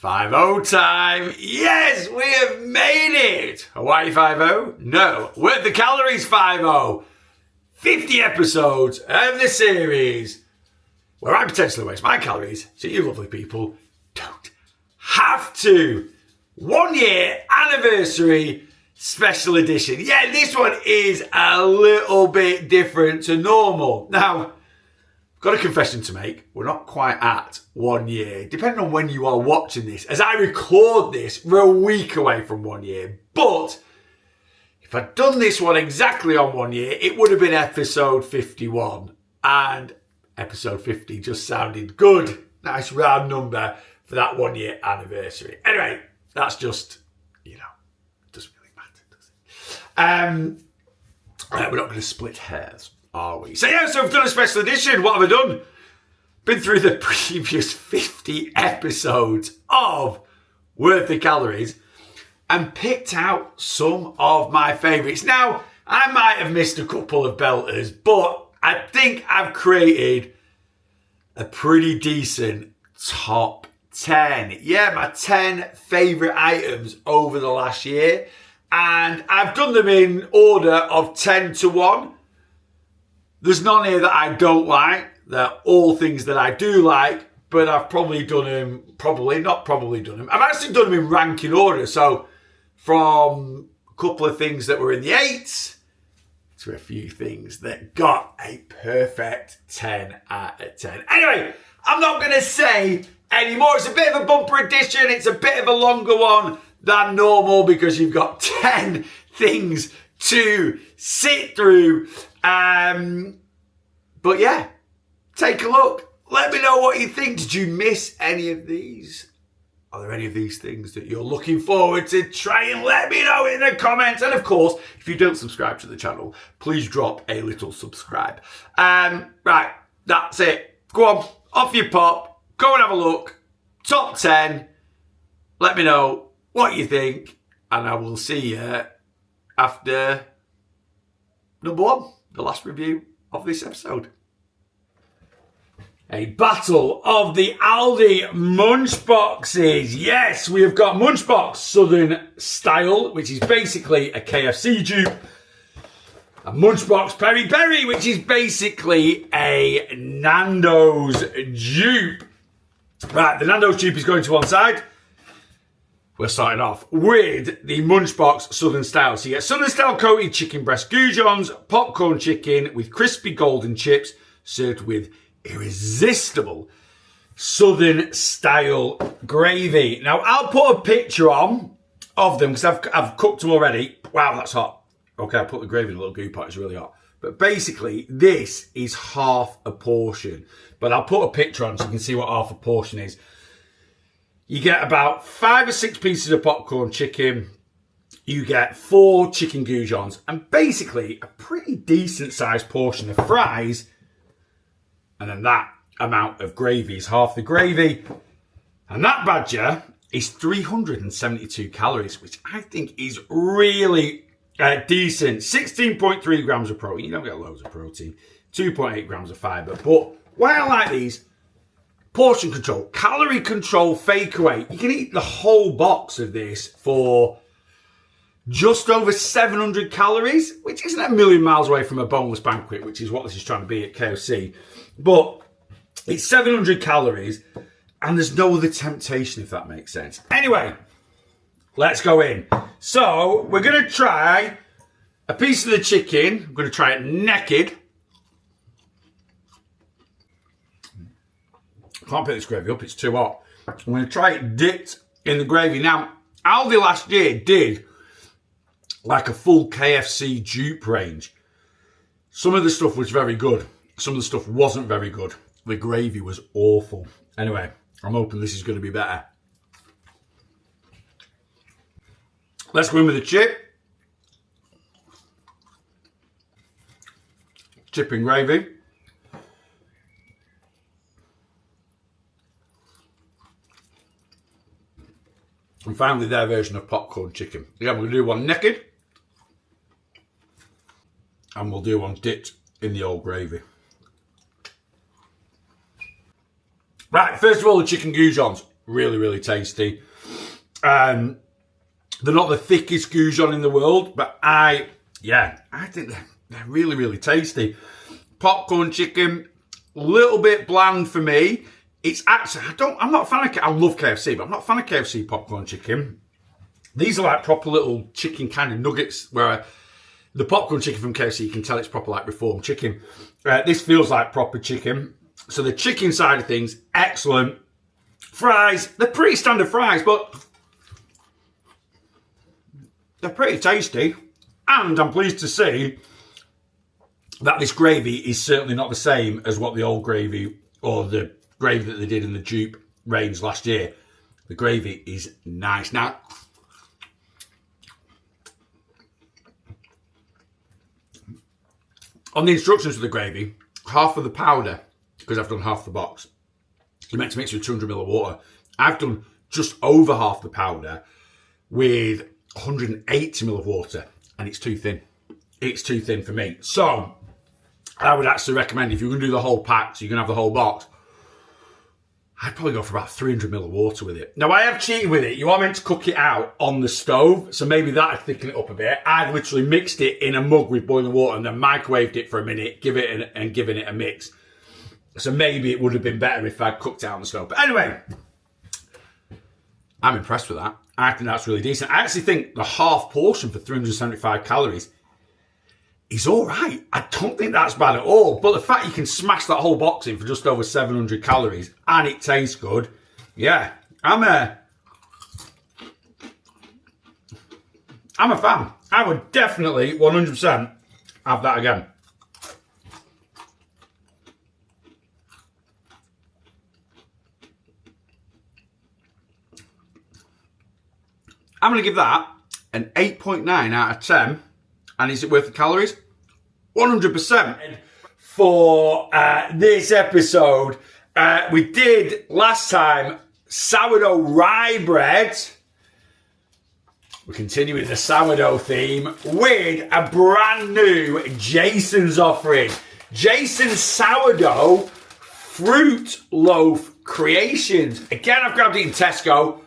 5-0 time. Yes, we have made it. Hawaii 5-0? No. Worth the calories 5-0. 50 episodes of the series where I potentially waste my calories so you lovely people don't have to. 1 year anniversary special edition. Yeah, this one is a little bit different to normal. Now, got a confession to make. We're not quite at 1 year, depending on when you are watching this. As I record this, we're a week away from 1 year. But if I'd done this one exactly on 1 year, it would have been episode 51. And episode 50 just sounded good. Nice round number for that 1 year anniversary. Anyway, that's just, it doesn't really matter, does it? We're not going to split hairs, are we? So I've done a special edition. What have I done? Been through the previous 50 episodes of Worth the Calories and picked out some of my favourites. Now, I might have missed a couple of belters, but I think I've created a pretty decent top 10. Yeah, my 10 favourite items over the last year. And I've done them in order of 10 to 1. There's none here that I don't like. They're all things that I do like, but I've probably done them, I've actually done them in ranking order. So from a couple of things that were in the 8s to a few things that got a perfect 10 out of 10. Anyway, I'm not going to say anymore. It's a bit of a bumper edition. It's a bit of a longer one than normal because you've got 10 things to sit through. But yeah, take a look. Let me know what you think. Did you miss any of these? Are there any of these things that you're looking forward to trying? Let me know in the comments. And of course, if you don't subscribe to the channel, please drop a little subscribe. Right, that's it. Go on, off your pop. Go and have a look. Top 10. Let me know what you think. And I will see you after number 1, the last review of this episode. A battle of the Aldi Munchboxes. Yes, we have got Munchbox Southern Style, which is basically a KFC dupe. A Munchbox Peri Peri, which is basically a Nando's dupe. Right, the Nando's dupe is going to one side. We're starting off with the Munchbox Southern Style. So you get Southern Style coated chicken breast goujons, popcorn chicken with crispy golden chips, served with irresistible Southern Style gravy. Now, I'll put a picture on of them because I've cooked them already. Wow, that's hot. Okay, I put the gravy in a little goo pot. It's really hot. But basically, this is half a portion. But I'll put a picture on so you can see what half a portion is. You get about 5 or 6 pieces of popcorn chicken. You get 4 chicken goujons. And basically, a pretty decent sized portion of fries. And then that amount of gravy is half the gravy. And that badger is 372 calories, which I think is really decent. 16.3 grams of protein. You don't get loads of protein. 2.8 grams of fibre. But why I like these, portion control, calorie control, fake away. You can eat the whole box of this for just over 700 calories, which isn't a million miles away from a boneless banquet, which is what this is trying to be at KFC. But it's 700 calories, and there's no other temptation, if that makes sense. Anyway, let's go in. So we're going to try a piece of the chicken. I'm going to try it naked. Can't pick this gravy up, it's too hot. I'm going to try it dipped in the gravy. Now, Aldi last year did like a full KFC dupe range. Some of the stuff was very good. Some of the stuff wasn't very good. The gravy was awful. Anyway, I'm hoping this is going to be better. Let's go in with the chip. Chip and gravy. And finally, their version of popcorn chicken. Again, we're going to do one naked. And we'll do one dipped in the old gravy. Right, first of all, the chicken goujons. Really, really tasty. They're not the thickest goujon in the world, but I think they're really, really tasty. Popcorn chicken, a little bit bland for me. It's actually, I'm not a fan of, I love KFC, but I'm not a fan of KFC popcorn chicken. These are like proper little chicken kind of nuggets, where the popcorn chicken from KFC, you can tell it's proper like reformed chicken. This feels like proper chicken. So the chicken side of things, excellent. Fries, they're pretty standard fries, but they're pretty tasty. And I'm pleased to see that this gravy is certainly not the same as what the old gravy, or the gravy that they did in the dupe range last year. The gravy is nice. Now, on the instructions for the gravy, half of the powder, because I've done half the box, you're meant to mix with 200 ml of water. I've done just over half the powder with 180 ml of water, and it's too thin. It's too thin for me. So I would actually recommend, if you're going to do the whole pack, so you can have the whole box, I'd probably go for about 300 ml of water with it. Now, I have cheated with it. You are meant to cook it out on the stove, so maybe that would thicken it up a bit. I've literally mixed it in a mug with boiling water and then microwaved it for a minute, given it a mix. So maybe it would have been better if I'd cooked it out on the stove. But anyway, I'm impressed with that. I think that's really decent. I actually think the half portion for 375 calories is all right. I don't think that's bad at all. But the fact you can smash that whole box in for just over 700 calories and it tastes good, yeah, I'm a fan. I would definitely 100% have that again. I'm going to give that an 8.9 out of 10. And is it worth the calories? 100%. For this episode, we did last time sourdough rye bread. We're continuing the sourdough theme with a brand new Jason's offering. Jason's Sourdough Fruit Loaf Creations. Again, I've grabbed it in Tesco.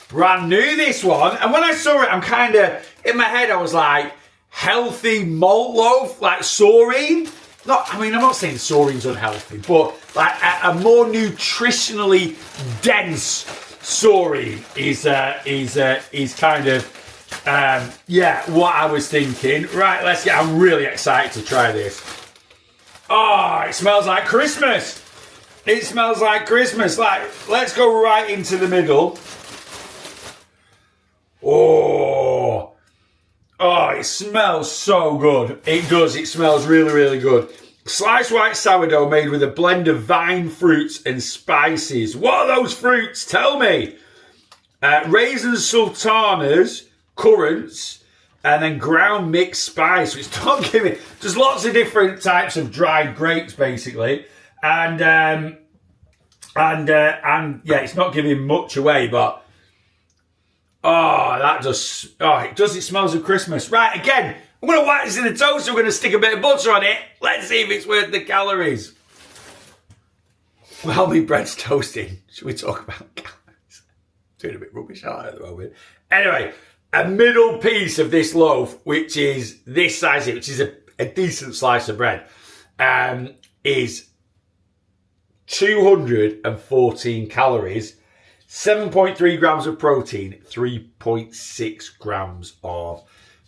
Brand new, this one. And when I saw it, I'm kind of, in my head, I was like, healthy malt loaf, like saurine. I'm not saying saurin's unhealthy, but like a more nutritionally dense saurine is kind of, what I was thinking. Right, let's get, I'm really excited to try this. Oh, it smells like Christmas. It smells like Christmas. Like, let's go right into the middle. Oh, it smells so good. It does. It smells really, really good. Sliced white sourdough made with a blend of vine fruits and spices. What are those fruits? Tell me. Raisins, sultanas, currants, and then ground mixed spice, which don't give it. There's lots of different types of dried grapes, basically, and it's not giving much away, but. It smells of Christmas. Right, again, I'm going to whack this in the toaster. We're going to stick a bit of butter on it. Let's see if it's worth the calories. While my bread's toasting, should we talk about calories? Doing a bit rubbish at the moment. Anyway, a middle piece of this loaf, which is this size here, which is a decent slice of bread, is 214 calories. 7.3 grams of protein, 3.6 grams of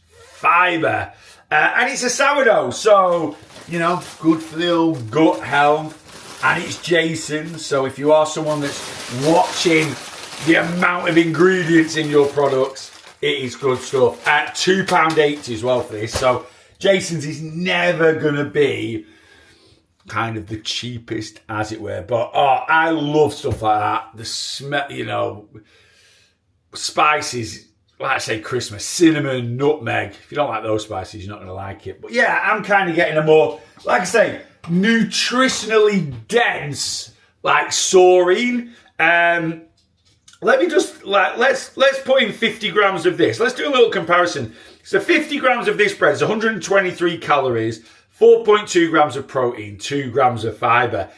fibre. And it's a sourdough, so, good for the old gut health. And it's Jason, so if you are someone that's watching the amount of ingredients in your products, it is good stuff. At £2.80 as well for this, so Jason's is never going to be kind of the cheapest, as it were, but I love stuff like that. The smell, spices, like I say, Christmas, cinnamon, nutmeg. If you don't like those spices, you're not going to like it. But yeah, I'm kind of getting a more, like I say, nutritionally dense, like saurine. Let me just let's put in 50 grams of this. Let's do a little comparison. So 50 grams of this bread is 123 calories. 4.2 grams of protein, 2 grams of fibre.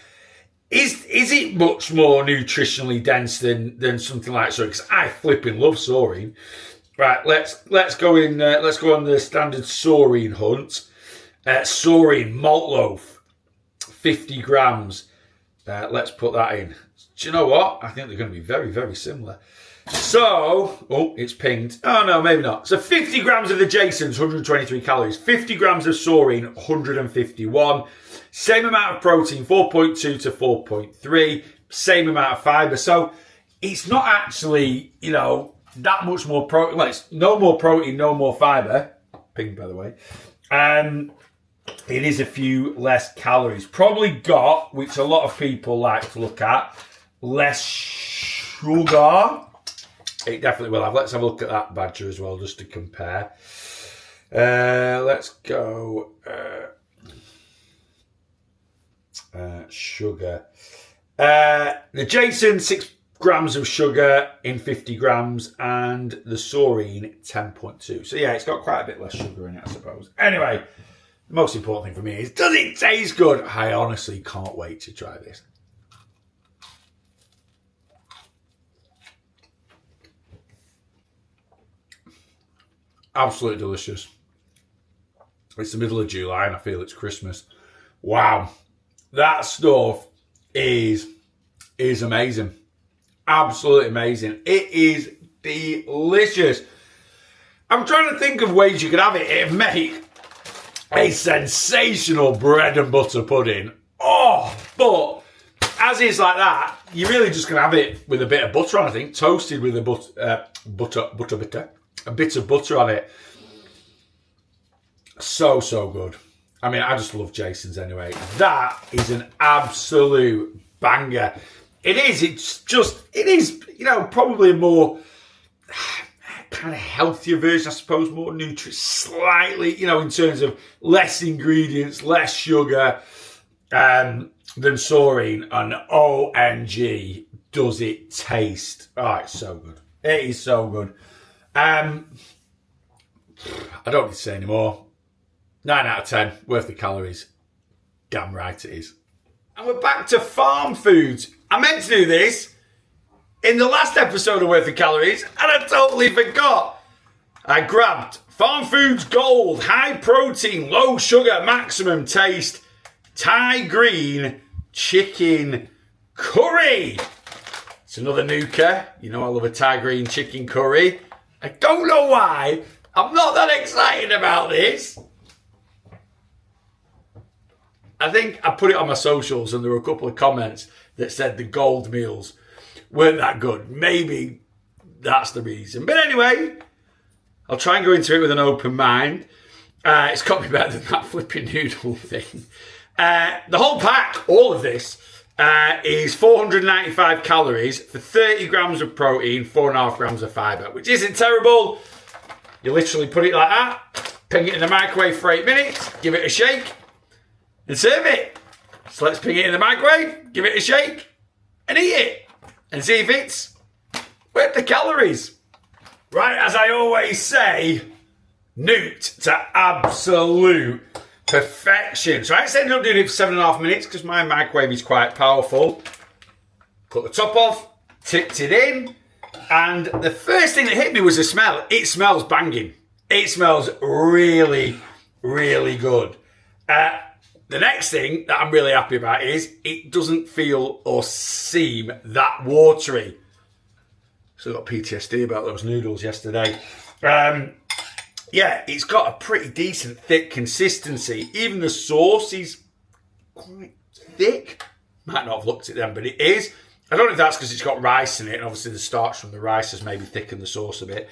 Is it much more nutritionally dense than something like Saurine? Because I flipping love Saurine. Right, let's go in. Let's go on the standard Saurine hunt. Saurine malt loaf, 50 grams. Let's put that in. Do you know what? I think they're going to be very, very similar. So, oh, it's pinged. Oh, no, maybe not. So 50 grams of the Jason's, 123 calories. 50 grams of Saurine, 151. Same amount of protein, 4.2 to 4.3. Same amount of fibre. So it's not actually, that much more protein. Well, it's no more protein, no more fibre. Pinged, by the way. It is a few less calories. Probably got, which a lot of people like to look at, less sugar. It definitely will have. Let's have a look at that badger as well, just to compare. Let's go. Sugar. The Jason, 6 grams of sugar in 50 grams, and the Saurine, 10.2. So yeah, it's got quite a bit less sugar in it, I suppose. Anyway, the most important thing for me is, does it taste good? I honestly can't wait to try this. Absolutely delicious. It's the middle of July and I feel it's Christmas. Wow. That stuff is amazing. Absolutely amazing. It is delicious. I'm trying to think of ways you could have it. It'd make a sensational bread and butter pudding. Oh, but as is like that, you're really just going to have it with a bit of butter on, I think. Toasted with a a bit of butter on it. So good. I mean, I just love Jason's anyway. That is an absolute banger. It is, probably a more kind of healthier version, I suppose, more nutritious, slightly, in terms of less ingredients, less sugar than Saurine. And OMG, does it taste. Oh, it's so good. It is so good. I don't need to say anymore. 9 out of 10, worth the calories. Damn right it is. And we're back to farm foods. I meant to do this in the last episode of Worth the Calories, and I totally forgot. I grabbed Farm Foods Gold, high protein, low sugar, maximum taste, Thai green chicken curry. It's another nuker. I love a Thai green chicken curry. I don't know why. I'm not that excited about this. I think I put it on my socials and there were a couple of comments that said the gold meals weren't that good. Maybe that's the reason. But anyway, I'll try and go into it with an open mind. It's got me better than that flipping noodle thing. The whole pack, all of this, is 495 calories for 30 grams of protein, 4.5 grams of fibre, which isn't terrible. You literally put it like that, ping it in the microwave for 8 minutes, give it a shake, and serve it. So let's ping it in the microwave, give it a shake, and eat it. And see if it's worth the calories. Right, as I always say, newt to absolute perfection. So I actually ended up doing it for 7.5 minutes because my microwave is quite powerful. Cut the top off, tipped it in, and the first thing that hit me was the smell. It smells banging. It smells really, really good. The next thing that I'm really happy about is it doesn't feel or seem that watery. So I got PTSD about those noodles yesterday. Yeah, it's got a pretty decent thick consistency. Even the sauce is quite thick. Might not have looked at them, but it is. I don't know if that's because it's got rice in it, and obviously the starch from the rice has maybe thickened the sauce a bit.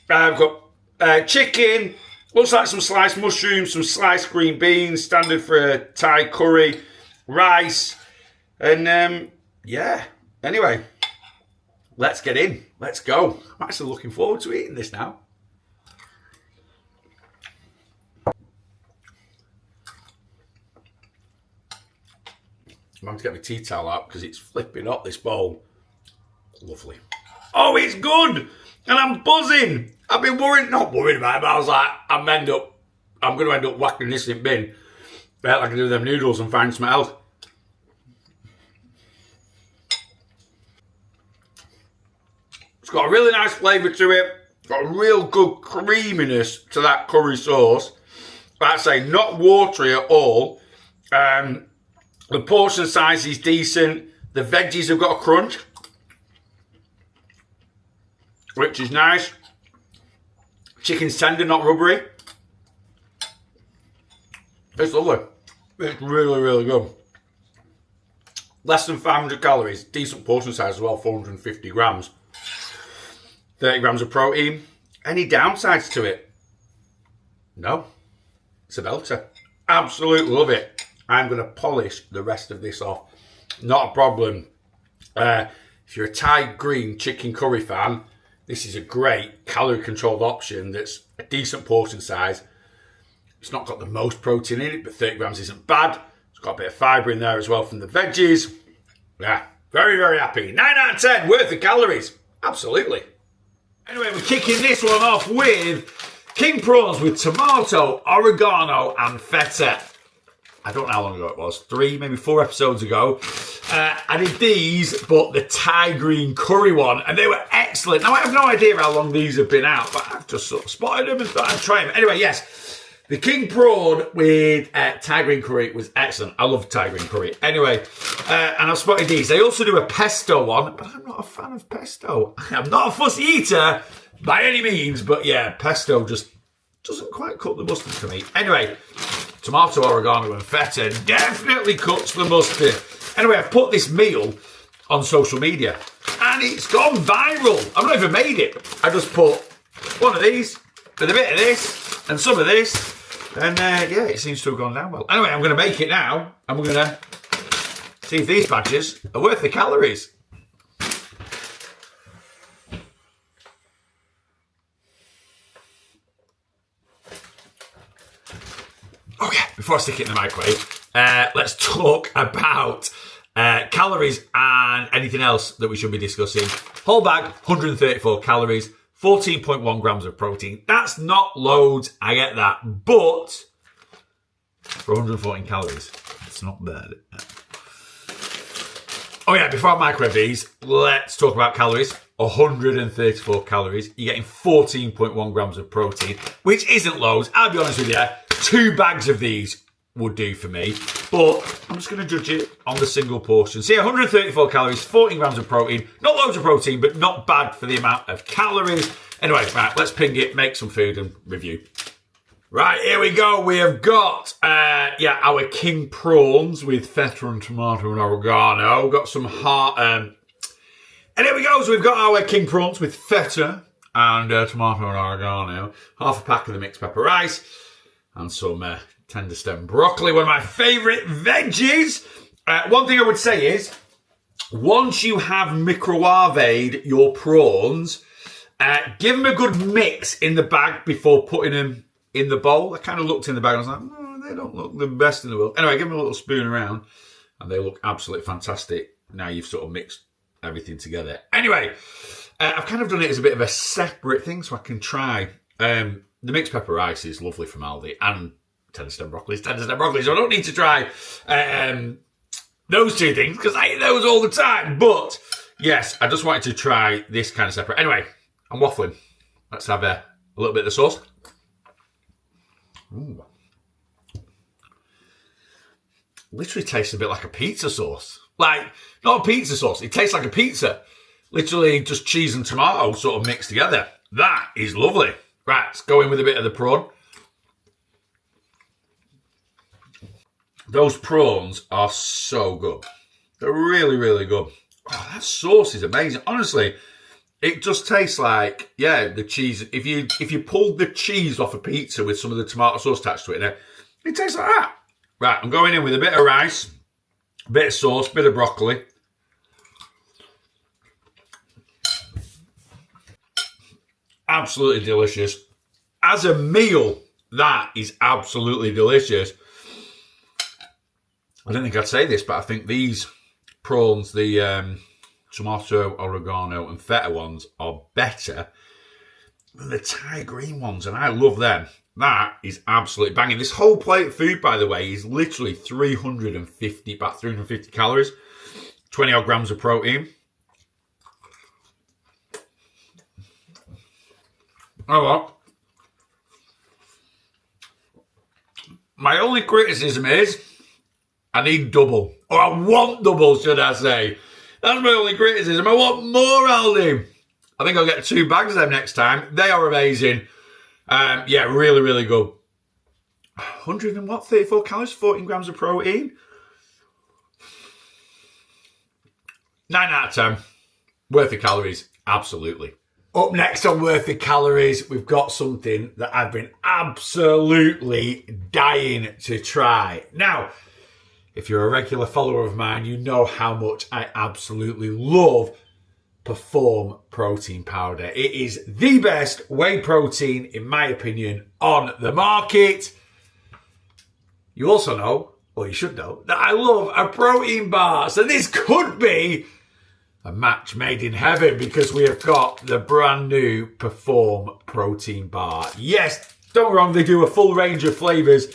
I've got chicken. Looks like some sliced mushrooms, some sliced green beans, standard for a Thai curry, rice, and yeah. Anyway, let's get in. Let's go. I'm actually looking forward to eating this now. I'm going to get my tea towel out because it's flipping hot, this bowl. Lovely. Oh, it's good! And I'm buzzing. I've been not worried about it, but I was like, I'm going to end up whacking this in the bin. Like I do with them noodles and find something else. It's got a really nice flavour to it. Got a real good creaminess to that curry sauce. Like I say, not watery at all. The portion size is decent. The veggies have got a crunch, which is nice. Chicken's tender, not rubbery. It's lovely. It's really, really good. Less than 500 calories. Decent portion size as well, 450 grams. 30 grams of protein. Any downsides to it? No. It's a belter. Absolutely love it. I'm going to polish the rest of this off. Not a problem. If you're a Thai green chicken curry fan, this is a great calorie controlled option that's a decent portion size. It's not got the most protein in it, but 30 grams isn't bad. It's got a bit of fibre in there as well from the veggies. Yeah, very, very happy. 9 out of 10 worth of calories. Absolutely. Anyway, we're kicking this one off with king prawns with tomato, oregano and feta. I don't know how long ago it was, 3, maybe 4 episodes ago. I did these, but the Thai green curry one, and they were excellent. Now, I have no idea how long these have been out, but I've just sort of spotted them and thought I'd try them. Anyway, yes, the king prawn with Thai green curry was excellent. I love Thai green curry. Anyway, and I've spotted these. They also do a pesto one, but I'm not a fan of pesto. I'm not a fussy eater by any means, but yeah, pesto just doesn't quite cut the mustard for me. Anyway, tomato, oregano and feta definitely cuts the mustard. Anyway, I've put this meal on social media and it's gone viral. I've not even made it. I just put one of these with a bit of this and some of this, and yeah, it seems to have gone down well. Anyway, I'm going to make it now and we're going to see if these badges are worth the calories. Oh yeah, before I stick it in the microwave, let's talk about calories and anything else that we should be discussing. Whole bag, 134 calories, 14.1 grams of protein. That's not loads, I get that, but for 114 calories, it's not bad. Oh yeah, before I microwave these, let's talk about calories. 134 calories. You're getting 14.1 grams of protein, which isn't loads. I'll be honest with you, 2 bags of these would do for me, but I'm just going to judge it on the single portion. See, 134 calories, 14 grams of protein. Not loads of protein, but not bad for the amount of calories. Anyway, right, let's ping it, make some food and review. Right, here we go. We have got, our king prawns with feta and tomato and oregano. Got some heart, and here we go. So we've got our king prawns with feta and tomato and oregano. Half a pack of the mixed pepper rice and some tender stem broccoli, one of my favourite veggies. One thing I would say is, once you have microwaved your prawns, give them a good mix in the bag before putting them in the bowl. I kind of looked in the bag and I was like, oh, they don't look the best in the world. Anyway, give them a little spoon around and they look absolutely fantastic. Now you've sort of mixed everything together. Anyway, I've kind of done it as a bit of a separate thing so I can try. The mixed pepper rice is lovely from Aldi, and tender stem broccoli, so I don't need to try those 2 things because I eat those all the time. But yes, I just wanted to try this kind of separate. Anyway, I'm waffling. Let's have a little bit of the sauce. Ooh. Literally tastes a bit like a pizza sauce. Like, not a pizza sauce, it tastes like a pizza. Literally just cheese and tomato sort of mixed together. That is lovely. Right, let's go in with a bit of the prawn. Those prawns are so good. They're really, really good. Oh, that sauce is amazing. Honestly, it just tastes like, yeah, the cheese. If you pulled the cheese off a pizza with some of the tomato sauce attached to it, it tastes like that. Right, I'm going in with a bit of rice, a bit of sauce, a bit of broccoli. Absolutely delicious. As a meal, that is absolutely delicious. I don't think I'd say this, but I think these prawns, the tomato, oregano and feta ones, are better than the Thai green ones, and I love them. That is absolutely banging. This whole plate of food, by the way, is literally 350 calories, 20 odd grams of protein. Oh well. My only criticism is I need double. Or I want double, should I say. That's my only criticism. I want more, Aldi. I think I'll get 2 bags of them next time. They are amazing. Yeah, really, really good. 34 calories, 14 grams of protein. 9 out of 10. Worth the calories, absolutely. Up next on Worth the Calories, we've got something that I've been absolutely dying to try. Now, if you're a regular follower of mine, you know how much I absolutely love Perform Protein Powder. It is the best whey protein, in my opinion, on the market. You also know, or you should know, that I love a protein bar. So this could be a match made in heaven because we have got the brand new Perform Protein Bar. Yes, don't get me wrong, they do a full range of flavours,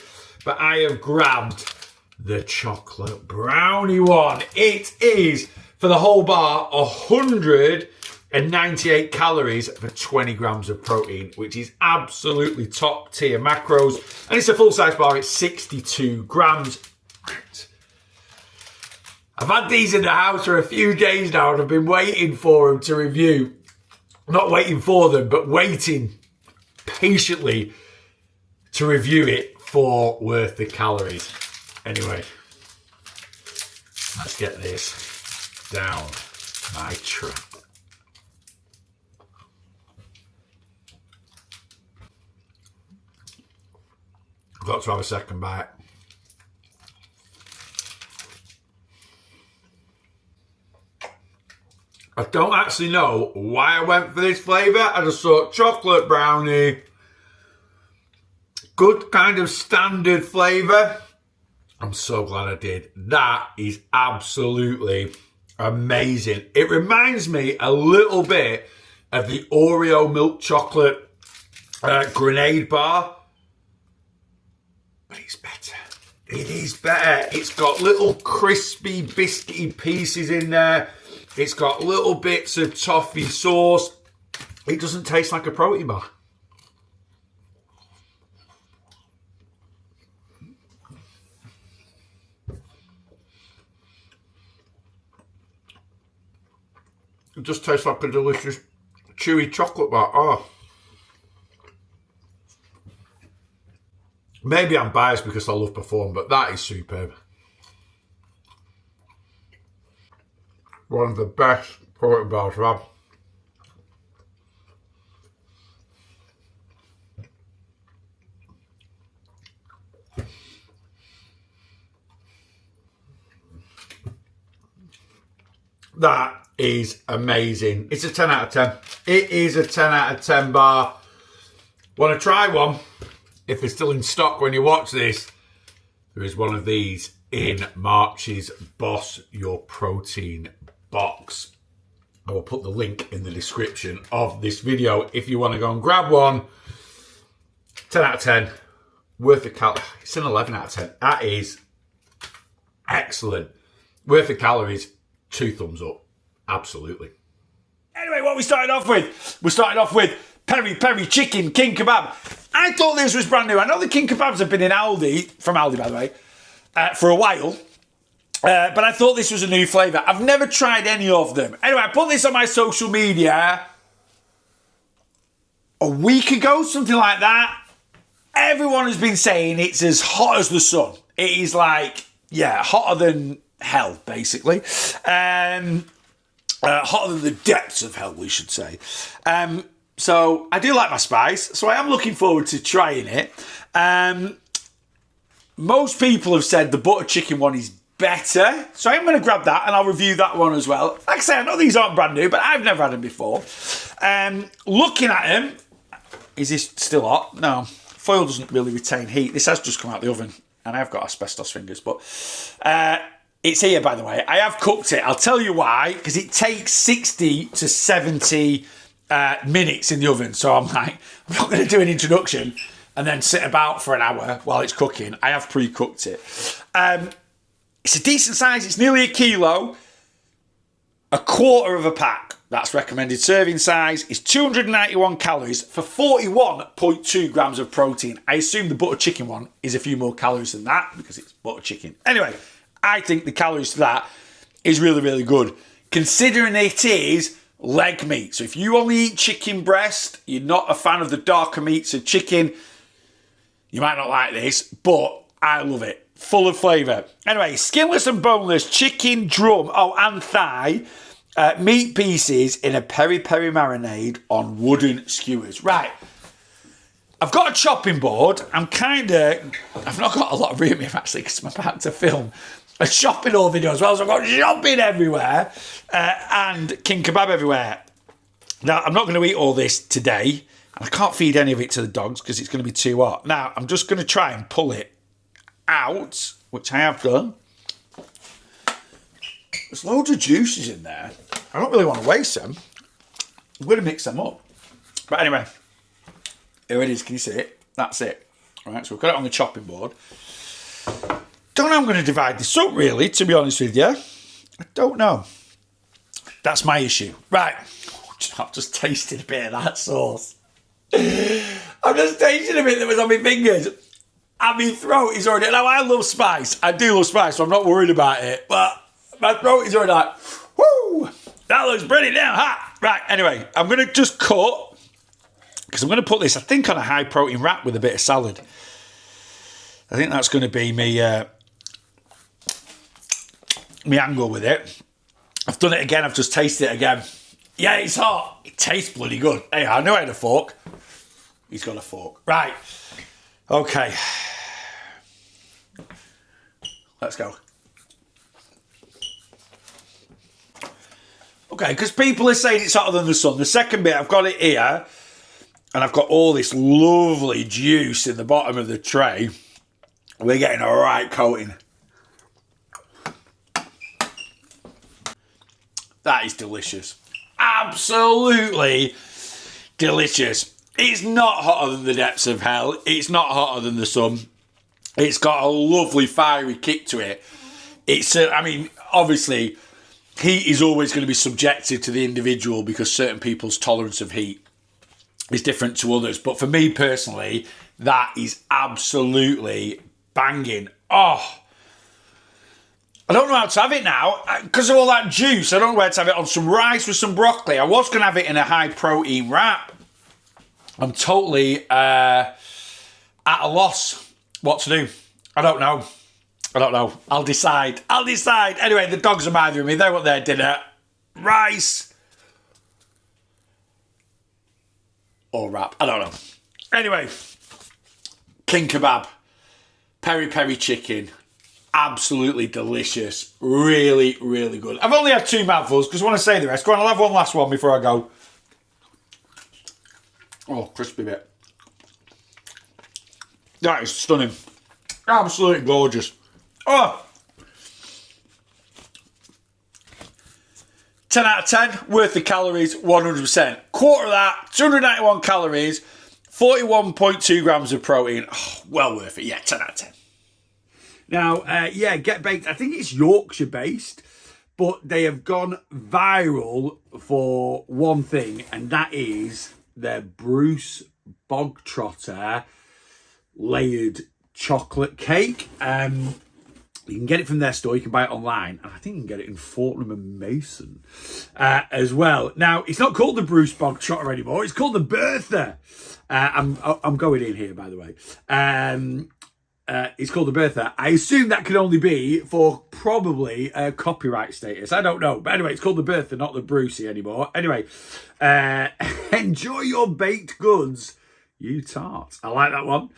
but I have grabbed the chocolate brownie one. It is, for the whole bar, 198 calories for 20 grams of protein, which is absolutely top tier macros. And it's a full size bar, it's 62 grams. I've had these in the house for a few days now and I've been waiting for them to review. Not waiting for them, but waiting patiently to review it for Worth the Calories. Anyway, let's get this down my trap. I've got to have a second bite. I don't actually know why I went for this flavour. I just thought chocolate brownie, good kind of standard flavour. I'm so glad I did. That is absolutely amazing. It reminds me a little bit of the Oreo milk chocolate grenade bar, but it's better. It is better. It's got little crispy, biscuity pieces in there. It's got little bits of toffee sauce. It doesn't taste like a protein bar. It just tastes like a delicious chewy chocolate bar. Oh. Maybe I'm biased because I love Perform, but that is superb. One of the best protein bars I've had. That is amazing. It's a 10 out of 10. It is a 10 out of 10 bar. Want to try one? If they're still in stock when you watch this, there is one of these in March's Boss Your Protein box. I will put the link in the description of this video if you want to go and grab one. 10 out of 10. Worth the calories. It's an 11 out of 10. That is excellent. Worth the calories. 2 thumbs up. Absolutely. Anyway, what we started off with? We started off with Peri Peri Chicken King Kebab. I thought this was brand new. I know the King Kebabs have been in Aldi, from Aldi by the way, for a while. But I thought this was a new flavour. I've never tried any of them. Anyway, I put this on my social media a week ago, something like that. Everyone has been saying it's as hot as the sun. It is like, yeah, hotter than hell, basically. Hotter than the depths of hell, we should say. So I do like my spice. So I am looking forward to trying it. Most people have said the butter chicken one is better. So I'm going to grab that and I'll review that one as well. Like I say, I know these aren't brand new, but I've never had them before. Looking at them, is this still hot? No. Foil doesn't really retain heat. This has just come out the oven and I've got asbestos fingers, but it's here, by the way. I have cooked it. I'll tell you why, because it takes 60 to 70 minutes in the oven. So I'm like, I'm not going to do an introduction and then sit about for an hour while it's cooking. I have pre-cooked it. It's a decent size. It's nearly a kilo. A quarter of a pack. That's recommended serving size. Is 291 calories for 41.2 grams of protein. I assume the butter chicken one is a few more calories than that because it's butter chicken. Anyway, I think the calories to that is really, really good, considering it is leg meat. So if you only eat chicken breast, you're not a fan of the darker meats of chicken, you might not like this, but I love it. Full of flavour. Anyway, skinless and boneless chicken drum, and thigh meat pieces in a peri-peri marinade on wooden skewers. Right. I've got a chopping board. I've not got a lot of room here actually because I'm about to film a shopping haul video as well. So I've got shopping everywhere and King Kebab everywhere. Now, I'm not going to eat all this today. I can't feed any of it to the dogs because it's going to be too hot. Now, I'm just going to try and pull it out, which I have done. There's loads of juices in there. I don't really want to waste them. I'm going to mix them up. But anyway, here it is. Can you see it? That's it. All right, so we've got it on the chopping board. Don't know how I'm going to divide this up, really, to be honest with you. I don't know. That's my issue. Right. I've just tasted a bit of that sauce. I've just tasted a bit that was on my fingers. And my throat is already... Now, I love spice. I do love spice, so I'm not worried about it. But my throat is already like, whoo, that looks pretty damn hot. Right, anyway, I'm going to just cut, because I'm going to put this, I think, on a high-protein wrap with a bit of salad. I think that's going to be me angle with it. I've done it again. I've just tasted it again. Yeah, it's hot. It tastes bloody good. Hey, I knew I had a fork. He's got a fork. Right. Okay. Let's go. Okay, because people are saying it's hotter than the sun. The second bit, I've got it here, and I've got all this lovely juice in the bottom of the tray. We're getting a right coating. That is delicious. Absolutely delicious. It's not hotter than the depths of hell. It's not hotter than the sun. It's got a lovely fiery kick to it. I mean, obviously, heat is always going to be subjective to the individual because certain people's tolerance of heat is different to others. But for me personally, that is absolutely banging. Oh, I don't know how to have it now because of all that juice. I don't know where to have it on some rice with some broccoli. I was going to have it in a high protein wrap. I'm totally at a loss what to do. I don't know. I'll decide. Anyway, the dogs are bothering me. They want their dinner. Rice or wrap. I don't know. Anyway, King Kebab. Peri-peri chicken. Absolutely delicious. Really, really good. I've only had 2 mouthfuls because I want to say the rest. Go on, I'll have one last one before I go. Oh, crispy bit. That is stunning. Absolutely gorgeous. Oh! 10 out of 10. Worth the calories, 100%. Quarter of that, 291 calories, 41.2 grams of protein. Oh, well worth it. Yeah, 10 out of 10. Now, yeah, Get Baked, I think it's Yorkshire based, but they have gone viral for one thing, and that is their Bruce Bogtrotter layered chocolate cake. You can get it from their store, you can buy it online, and I think you can get it in Fortnum and Mason as well. Now, it's not called the Bruce Bogtrotter anymore, it's called the Bertha. I'm going in here, by the way. It's called the Bertha. I assume that can only be for probably copyright status. I don't know. But anyway, it's called the Bertha, not the Brucey anymore. Anyway, enjoy your baked goods, you tart. I like that one.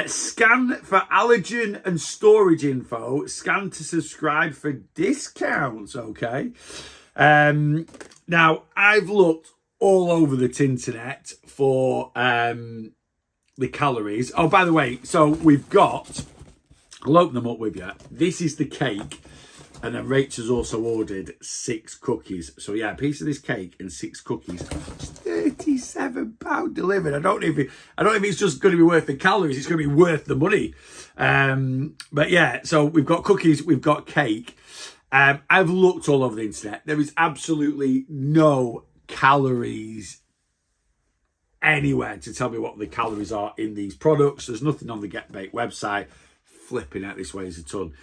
Scan for allergen and storage info. Scan to subscribe for discounts, okay? Now, I've looked all over the internet for... the calories. Oh, by the way, so we've got, I'll open them up with you. This is the cake, and then Rach has also ordered 6 cookies. So yeah, a piece of this cake and 6 cookies. £37 delivered. I don't know if it's just going to be worth the calories. It's going to be worth the money. But yeah, so we've got cookies, we've got cake. I've looked all over the internet. There is absolutely no calories anywhere to tell me what the calories are in these products. There's nothing on the Get Baked website. Flipping out, this weighs a ton.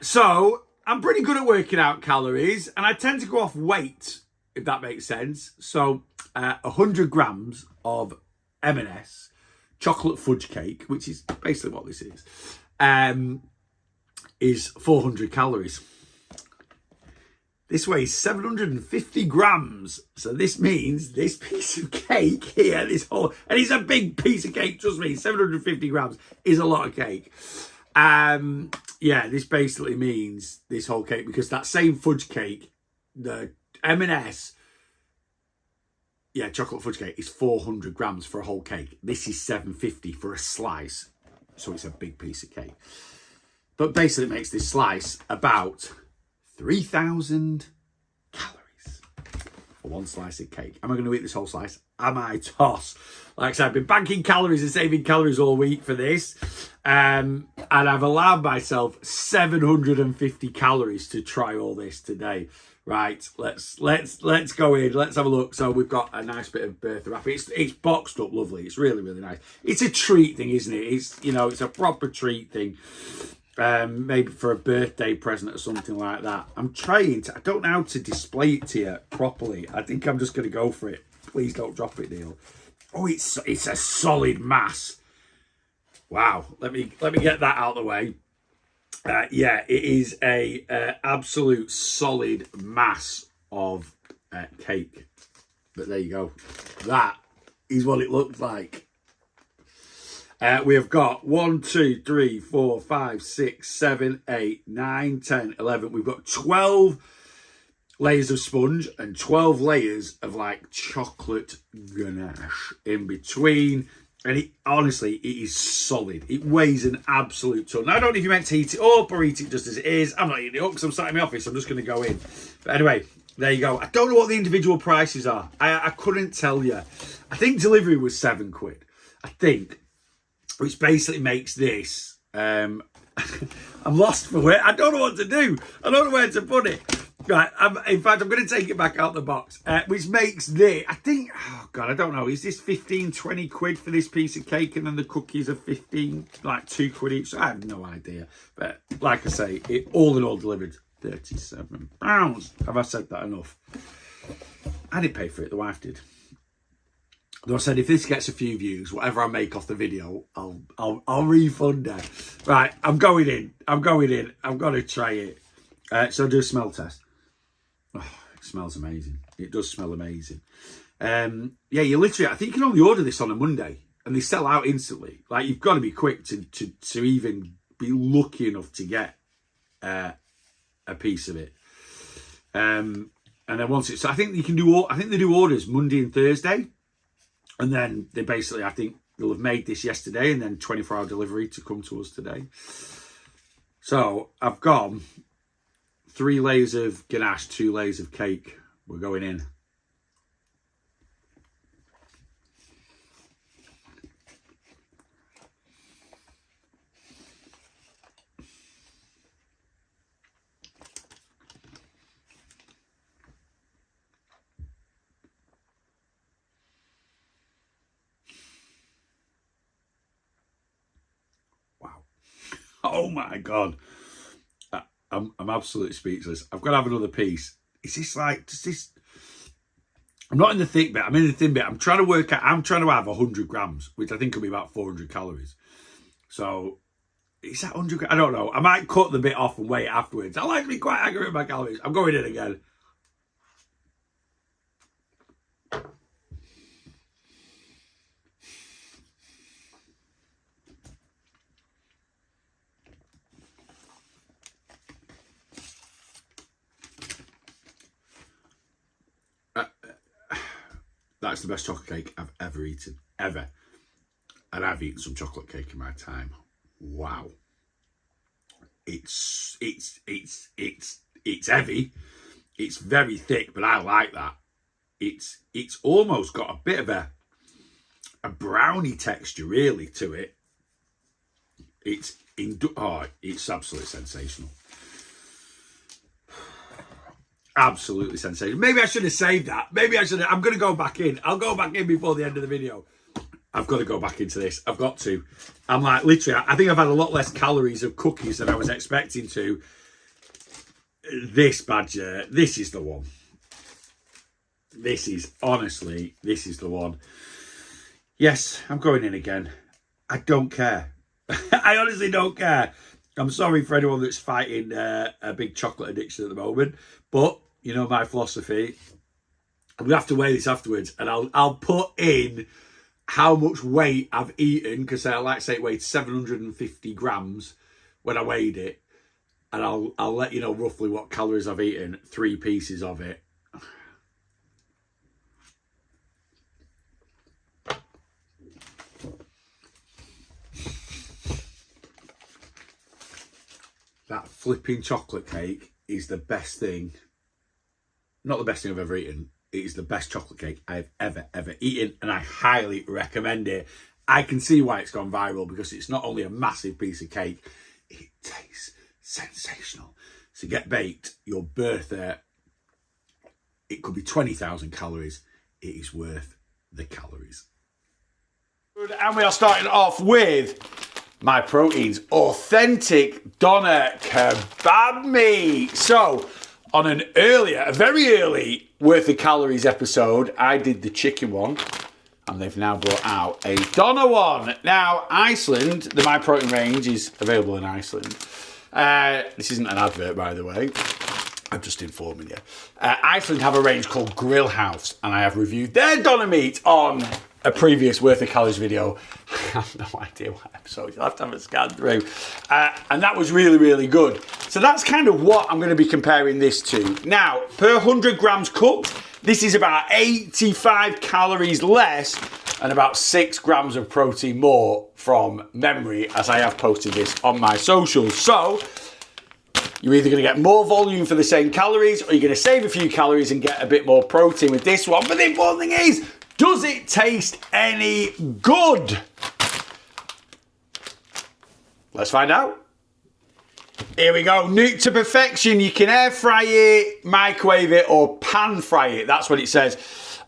So I'm pretty good at working out calories, and I tend to go off weight, if that makes sense. So 100 grams of M&S chocolate fudge cake, which is basically what this is 400 calories. This weighs 750 grams. So this means this piece of cake here, and it's a big piece of cake, trust me, 750 grams is a lot of cake. Yeah, this basically means this whole cake, because that same fudge cake, the M&S, chocolate fudge cake is 400 grams for a whole cake. This is 750 for a slice. So it's a big piece of cake. But basically it makes this slice about 3,000 calories for one slice of cake. Am I going to eat this whole slice? I might toss. Like I said, I've been banking calories and saving calories all week for this. And I've allowed myself 750 calories to try all this today. Right, let's go in. Let's have a look. So we've got a nice bit of birthday wrap. It's boxed up lovely. It's really, really nice. It's a treat thing, isn't it? It's a proper treat thing. Maybe for a birthday present or something like that. I don't know how to display it to you properly. I think I'm just going to go for it. Please don't drop it, Neil. Oh, it's a solid mass. Wow. Let me get that out of the way. It is a absolute solid mass of cake. But there you go. That is what it looks like. We have got 1, 2, 3, 4, 5, 6, 7, 8, 9, 10, 11. We've got 12 layers of sponge and 12 layers of like chocolate ganache in between. And honestly, it is solid. It weighs an absolute ton. Now, I don't know if you meant to heat it up or eat it just as it is. I'm not eating it up because I'm sat in my office. I'm just going to go in. But anyway, there you go. I don't know what the individual prices are. I couldn't tell you. I think delivery was £7. I think. Which basically makes this, I'm lost for it. I don't know what to do. I don't know where to put it. Right, in fact, I'm going to take it back out the box, which makes this, I think, oh God, I don't know. Is this 15, 20 quid for this piece of cake? And then the cookies are 15, like £2 each. I have no idea. But like I say, it all in all delivered £37. Have I said that enough? I didn't pay for it. The wife did. Though I said, if this gets a few views, whatever I make off the video, I'll refund her. Right, I'm going in. I'm going to try it. So I'll do a smell test. Oh, it smells amazing. It does smell amazing. You literally, I think you can only order this on a Monday, and they sell out instantly. Like, you've got to be quick to even be lucky enough to get a piece of it. And then once it's, so I think they do orders Monday and Thursday. And then they basically, I think they'll have made this yesterday and then 24-hour delivery to come to us today. So I've got 3 layers of ganache, 2 layers of cake. We're going in. Oh my God. I'm absolutely speechless. I've got to have another piece. Is this like, does this, I'm not in the thick bit, I'm in the thin bit. I'm trying to have 100 grams, which I think will be about 400 calories. So, is that 100 grams? I don't know. I might cut the bit off and weigh it afterwards. I like to be quite accurate with my calories. I'm going in again. That's the best chocolate cake I've ever eaten, ever. And I've eaten some chocolate cake in my time. Wow. It's heavy. It's very thick, but I like that. It's almost got a bit of a brownie texture really to it. It's absolutely sensational. Absolutely sensational. Maybe I should have saved that. Maybe I should have. I'm going to go back in. I'll go back in before the end of the video. I've got to go back into this. I've got to. I'm like, literally, I think I've had a lot less calories of cookies than I was expecting to. This badger, this is the one. This is, honestly, this is the one. Yes, I'm going in again. I don't care. I honestly don't care. I'm sorry for anyone that's fighting a big chocolate addiction at the moment. But, you know my philosophy. I'm going to have to weigh this afterwards. And I'll put in how much weight I've eaten. Because I like to say it weighed 750 grams when I weighed it. And I'll let you know roughly what calories I've eaten. 3 pieces of it. That flipping chocolate cake is the best thing. Not the best thing I've ever eaten. It is the best chocolate cake I've ever eaten. And I highly recommend it. I can see why it's gone viral because it's not only a massive piece of cake, it tastes sensational. So get baked, your birthday, it could be 20,000 calories. It is worth the calories. And we are starting off with My Protein's authentic doner kebab meat. So, on a very early worth of calories episode, I did the chicken one, and they've now brought out a doner one. Now, Iceland, the My Protein range is available in Iceland. This isn't an advert, by the way. I'm just informing you. Iceland have a range called Grill House, and I have reviewed their doner meat on a previous worth of calories video. I have no idea what episode. You'll have to have a scan through. And that was really, really good. So that's kind of what I'm going to be comparing this to. Now, per 100 grams cooked, this is about 85 calories less and about 6 grams of protein more from memory, as I have posted this on my socials. So you're either going to get more volume for the same calories, or you're going to save a few calories and get a bit more protein with this one. But the important thing is, does it taste any good? Let's find out. Here we go. Nuke to perfection. You can air fry it, microwave it, or pan fry it. That's what it says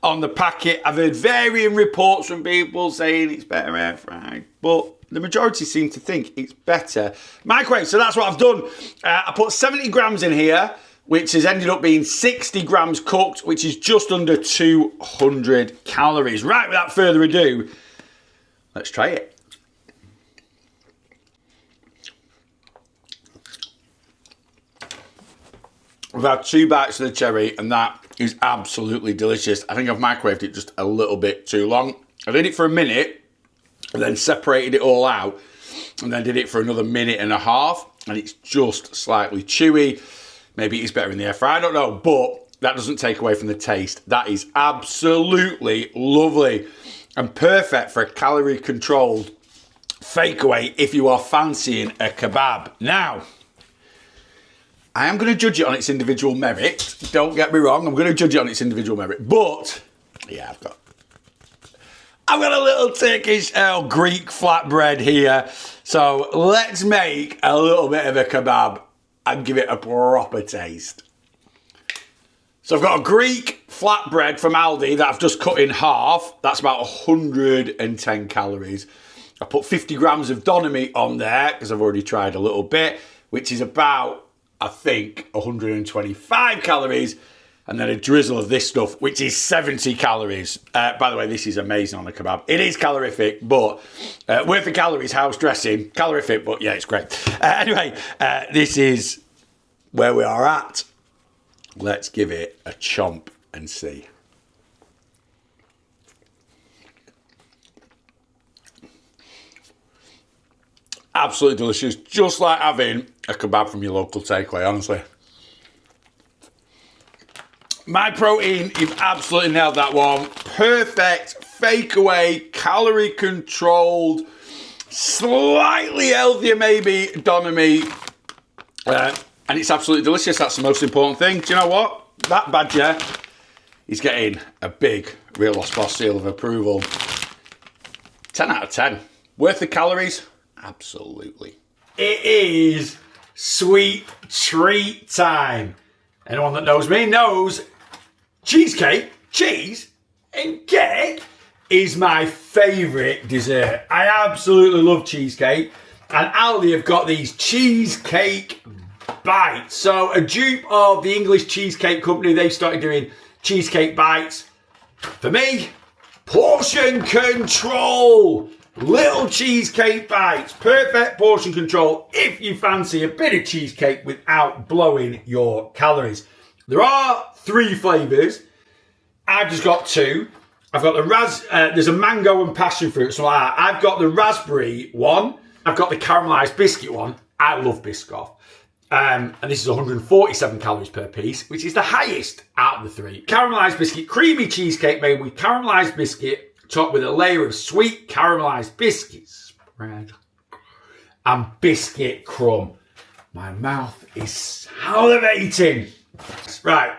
on the packet. I've heard varying reports from people saying it's better air fried, but the majority seem to think it's better microwave. So that's what I've done. I put 70 grams in here, which has ended up being 60 grams cooked, which is just under 200 calories. Right, without further ado, let's try it. We've had 2 bites of the cherry, and that is absolutely delicious. I think I've microwaved it just a little bit too long. I did it for a minute, and then separated it all out, and then did it for another minute and a half, and it's just slightly chewy. Maybe it's better in the air fryer, I don't know, but that doesn't take away from the taste. That is absolutely lovely and perfect for a calorie-controlled fakeaway if you are fancying a kebab. Now, I am going to judge it on its individual merit. Don't get me wrong, I'm going to judge it on its individual merit, but yeah, I've got a little Turkish Greek flatbread here. So let's make a little bit of a kebab and give it a proper taste. So I've got a Greek flatbread from Aldi that I've just cut in half. That's about 110 calories. I put 50 grams of doner meat on there because I've already tried a little bit, which is about, I think, 125 calories. And then a drizzle of this stuff, which is 70 calories. By the way, this is amazing on a kebab. It is calorific, but worth the calories, house dressing. Calorific, but yeah, it's great. Anyway, this is where we are at. Let's give it a chomp and see. Absolutely delicious. Just like having a kebab from your local takeaway, honestly. My Protein, you've absolutely nailed that one. Perfect, fake away, calorie controlled, slightly healthier maybe, doner meat. And it's absolutely delicious. That's the most important thing. Do you know what? That badger is getting a big Real Lost Boss seal of approval. 10 out of 10. Worth the calories? Absolutely. It is sweet treat time. Anyone that knows me knows cheesecake, cheese and cake is my favourite dessert. I absolutely love cheesecake. And Aldi have got these cheesecake bites. So a dupe of the English Cheesecake Company, they started doing cheesecake bites. For me, portion control. Little cheesecake bites. Perfect portion control if you fancy a bit of cheesecake without blowing your calories. There are 3 flavours. I've just got 2. I've got the there's a mango and passion fruit, something like that. I've got the raspberry one. I've got the caramelised biscuit one. I love Biscoff. And this is 147 calories per piece, which is the highest out of the 3. Caramelised biscuit, creamy cheesecake made with caramelised biscuit, topped with a layer of sweet caramelised biscuit spread and biscuit crumb. My mouth is salivating. Right,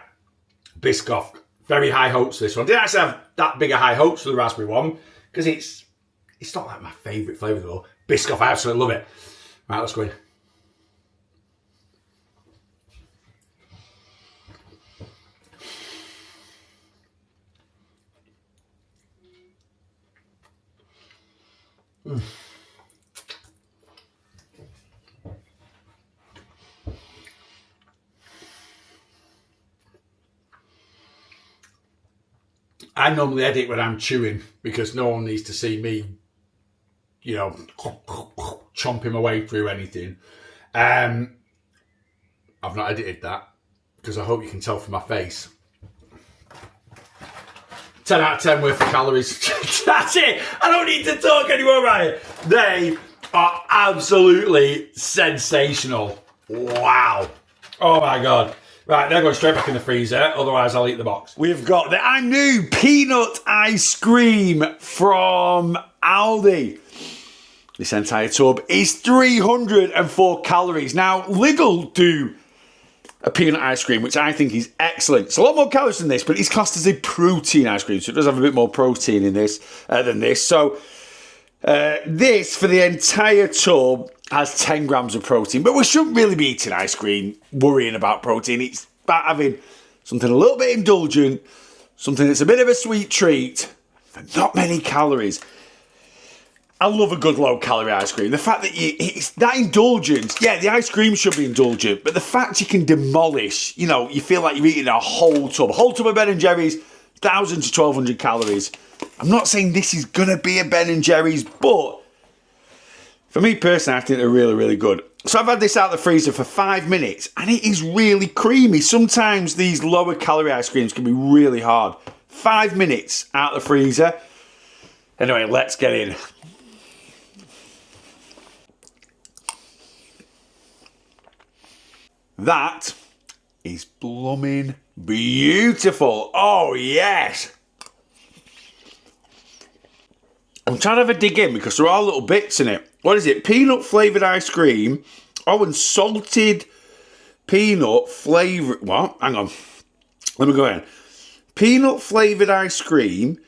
Biscoff. Very high hopes for this one. Didn't actually have that big a high hopes for the raspberry one because it's not like my favourite flavour though. Biscoff, I absolutely love it. Right, let's go in. I normally edit when I'm chewing because no one needs to see me, you know, chomping my way through anything. I've not edited that because I hope you can tell from my face. 10 out of 10 worth of calories. That's it. I don't need to talk anymore about it. They are absolutely sensational. Wow. Oh my God. Right, they're going straight back in the freezer, otherwise I'll eat the box. We've got the new peanut ice cream from Aldi. This entire tub is 304 calories. Now, Lidl do a peanut ice cream, which I think is excellent. It's a lot more calories than this, but it's classed as a protein ice cream, so it does have a bit more protein in this than this. So this, for the entire tub, has 10 grams of protein, but we shouldn't really be eating ice cream worrying about protein. It's about having something a little bit indulgent, something that's a bit of a sweet treat, for not many calories. I love a good low-calorie ice cream. The fact that it's that indulgent, yeah, the ice cream should be indulgent, but the fact you can demolish, you know, you feel like you're eating a whole tub of Ben & Jerry's, 1,000 to 1,200 calories. I'm not saying this is going to be a Ben & Jerry's, but for me personally, I think they're really, really good. So I've had this out of the freezer for 5 minutes, and it is really creamy. Sometimes these lower-calorie ice creams can be really hard. 5 minutes out of the freezer. Anyway, let's get in. That is blooming beautiful. Oh, yes. I'm trying to have a dig in because there are little bits in it. What is it? Peanut flavoured ice cream. Oh, and salted peanut flavoured... What? Hang on. Let me go in. Peanut flavoured ice cream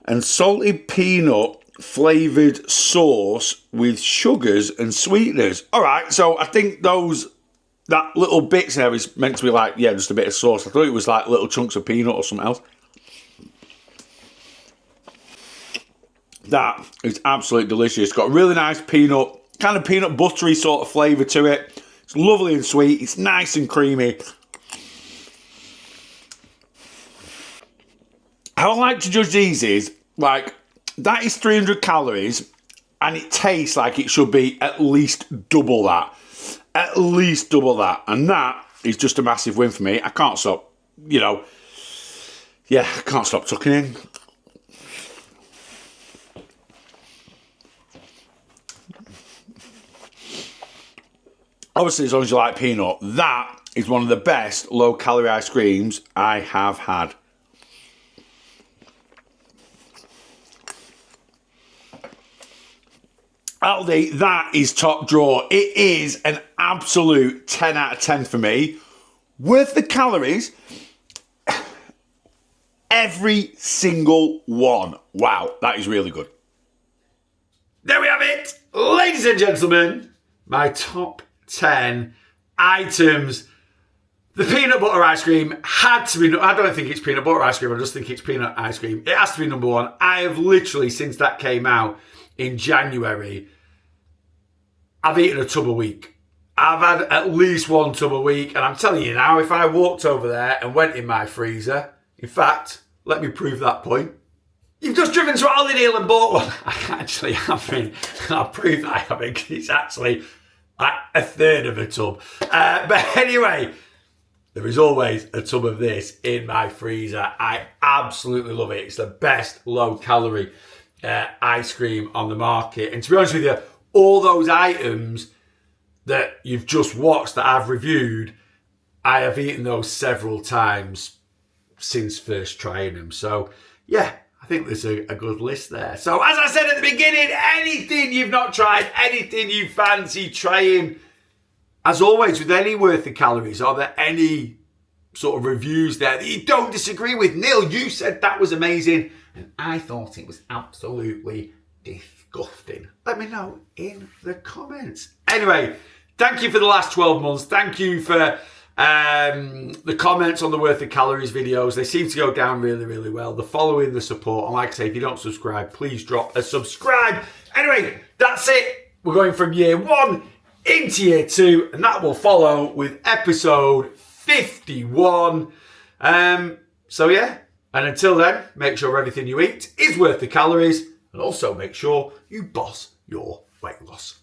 and salted peanut flavoured sauce with sugars and sweeteners. All right, so I think that little bits there is meant to be like, yeah, just a bit of sauce. I thought it was like little chunks of peanut or something else. That is absolutely delicious. It's got a really nice peanut, kind of peanut buttery sort of flavour to it. It's lovely and sweet. It's nice and creamy. How I like to judge these is, like, that is 300 calories and it tastes like it should be at least double that. At least double that. And that is just a massive win for me. I can't stop, you know, yeah, I can't stop tucking in. Obviously, as long as you like peanut, that is one of the best low-calorie ice creams I have had. Aldi, that is top drawer. It is an absolute 10 out of 10 for me. Worth the calories. Every single one. Wow, that is really good. There we have it, ladies and gentlemen. My top 10 items The peanut butter ice cream had to be, I don't think it's peanut butter ice cream, I just think it's peanut ice cream. It has to be number one. I have literally, since that came out in January, I've eaten a tub a week. I've had at least one tub a week, and I'm telling you now, if I walked over there and went in my freezer, in fact, let me prove that point. You've just driven to Aldi and bought one. I actually haven't. I'll prove that I haven't. It's actually like a third of a tub. But anyway, there is always a tub of this in my freezer. I absolutely love it. It's the best low-calorie ice cream on the market. And to be honest with you, all those items that you've just watched that I've reviewed, I have eaten those several times since first trying them. So, yeah, I think there's a good list there. So, as I said at the beginning, anything you've not tried, anything you fancy trying, as always, with any worth of calories, are there any sort of reviews there that you don't disagree with? Neil, you said that was amazing, and I thought it was absolutely disgusting. Let me know in the comments. Anyway, thank you for the last 12 months. Thank you for the comments on the Worth of Calories videos. They seem to go down really, really well. The following, the support. And like I say, if you don't subscribe, please drop a subscribe. Anyway, that's it. We're going from year 1 into year 2, and that will follow with episode 51. So yeah, and until then, make sure everything you eat is worth the calories, and also make sure you boss your weight loss.